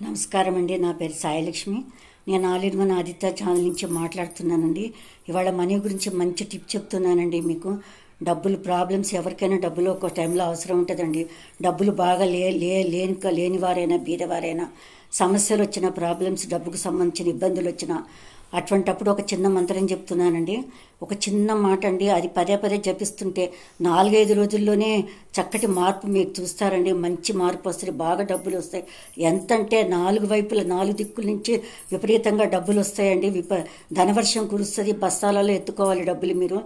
నమస్కారం అండి. నా పేరు సాయిలక్ష్మి. నేను all in one Aditya channel నుంచి మాట్లాడుతున్నానండి. ఇవాళ మనీ గురించి మంచి టిప్ చెప్తున్నానండి మీకు. డబ్బులు ప్రాబ్లమ్స్ ఎవరికైనా డబ్బులు ఒక టైంలో అవసరం ఉంటుందండి. డబ్బులు బాగా లేని వారైనా బీదవారైనా సమస్యలు వచ్చిన ప్రాబ్లమ్స్ డబ్బుకు సంబంధించిన ఇబ్బందులు వచ్చినా అటువంటప్పుడు ఒక చిన్న మంత్రం చెప్తున్నానండి. ఒక చిన్న మాట అండి, అది పదే పదే జపిస్తుంటే 4-5 రోజుల్లోనే చక్కటి మార్పు మీరు చూస్తారండి. మంచి మార్పు వస్తుంది, బాగా డబ్బులు వస్తాయి. ఎంత అంటే 4 వైపుల 4 దిక్కుల నుంచి విపరీతంగా డబ్బులు వస్తాయండి. ధనవర్షం కురుస్తుంది, బస్తాలలో ఎత్తుకోవాలి డబ్బులు. మీరు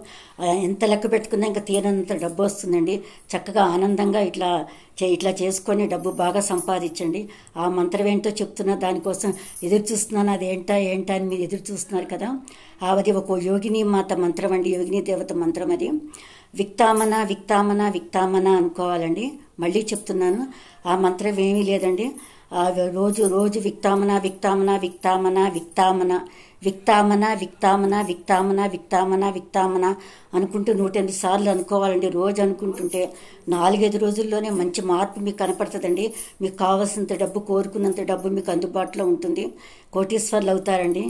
ఎంత లెక్క పెట్టుకున్నా ఇంకా తీరనంత డబ్బు వస్తుందండి. చక్కగా ఆనందంగా ఇట్లా చేసుకొని డబ్బు బాగా సంపాదించండి. ఆ మంత్రం ఏంటో చెప్తున్నా, దానికోసం ఎదురు చూస్తున్నాను. అది ఏంటా అని మీరు ఎదురు చూస్తున్నారు కదా. అది ఒక యోగిని మాత మంత్రం అండి, యోగిని దేవత మంత్రం. అది విక్తామన విక్తామన విక్తామన అనుకోవాలండి. మళ్ళీ చెప్తున్నాను, ఆ మంత్రం ఏమీ లేదండి. రోజు విక్తామన విక్తామన విక్తామన విక్తామన విక్తామన విక్తామన విక్తామన విక్తామన విక్తామన అనుకుంటూ 108 సార్లు అనుకోవాలండి. రోజు అనుకుంటుంటే 4-5 రోజుల్లోనే మంచి మార్పు మీకు కనపడుతుందండి. మీకు కావాల్సినంత డబ్బు, కోరుకున్నంత డబ్బు మీకు అందుబాటులో ఉంటుంది. కోటీశ్వర్లు అవుతారండి.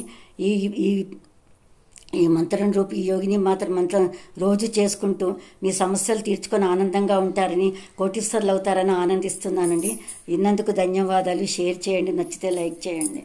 ఈ మంత్రం ఈ యోగిని మాత్రం మంత్రం రోజు చేసుకుంటూ మీ సమస్యలు తీర్చుకొని ఆనందంగా ఉంటారని, కోటీశ్వర్లు అవుతారని ఆనందిస్తున్నానండి. విన్నందుకు ధన్యవాదాలు. షేర్ చేయండి, నచ్చితే లైక్ చేయండి.